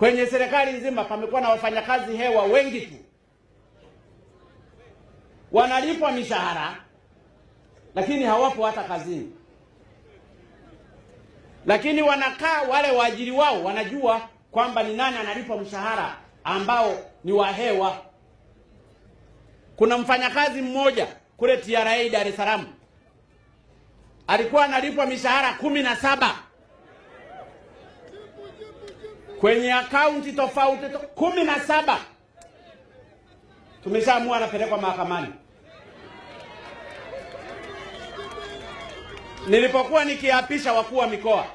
Kwenye serikali nzima pamekuwa na wafanyakazi hewa wengi tu, wanalipwa mishahara lakini hawapo hata kazini, lakini wanakaa wale waajiri wao wanajua kwamba ni nani analipwa mshahara ambao ni wa hewa. Kuna mfanyakazi mmoja kule TRA Dar es Salaam alikuwa analipwa mishahara 17 kwenye akaunti tofauti 17. Tumeshaamua anapelekwa mahakamani. Nilipokuwa nikiapisha wakuu wa mikoa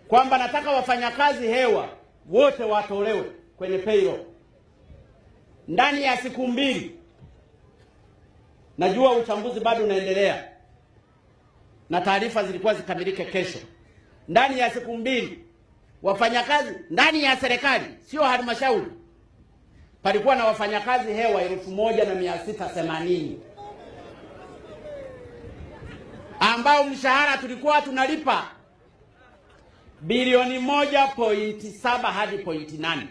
kwamba nataka wafanyakazi hewa wote watolewe kwenye payroll ndani ya siku 2, najua uchambuzi bado unaendelea na taarifa zilikuwa zikamilike kesho. Ndani ya siku 2 wafanyakazi ndani ya serikali, sio halmashauri, palikuwa na wafanyakazi hewa 1680 ambao mshahara tulikuwa tunalipa bilioni 1.7 hadi 0.8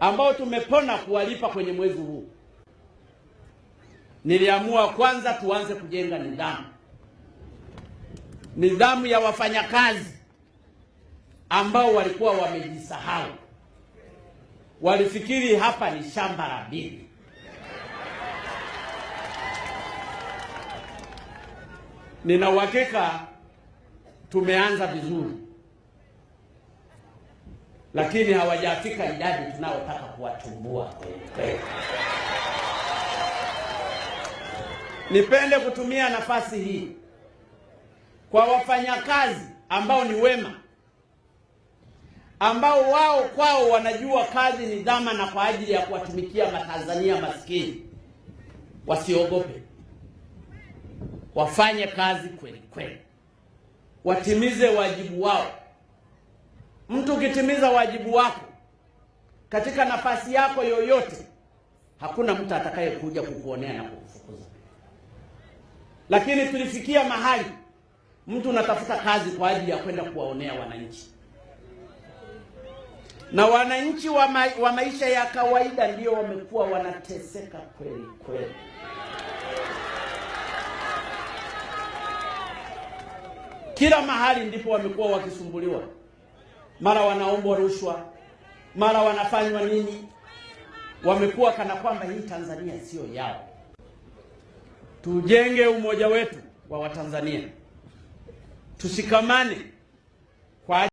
ambao tumepona kuwalipa kwenye mwezi huu. Niliamua kwanza tuanze kujenga nidhamu ya wafanyakazi ambao walikuwa wamejisahau, walifikiri hapa ni shamba la bibi. Nina uhakika tumeanza vizuri, lakini hawajafika idadi tunaotaka kuwatumbua kweli. Nipende kutumia nafasi hii kwa wafanyakazi ambao ni wema, ambao wao kwao wanajua kazi ni dhamana kwa ajili ya kuwatumikia Matanzania maskini. Wasiogope, wafanye kazi kweli kweli, watimize wajibu wao. Mtu ukitimiza wajibu wako katika nafasi yako yoyote, hakuna mtu atakayekuja kukuonea na kukufukuza. Lakini tulifikia mahali mtu unatafuta kazi kwa ajili ya kwenda kuwaonea wananchi, na wananchi wa maisha ya kawaida ndio wamekuwa wanateseka kweli kweli. Kila mahali ndipo wamekuwa wakisumbuliwa, mara wanaombwa rushwa, mara wanafanywa nini. Wamekuwa kana kwamba hii Tanzania sio yao. Tujenge umoja wetu wa Watanzania, tushikamane kwa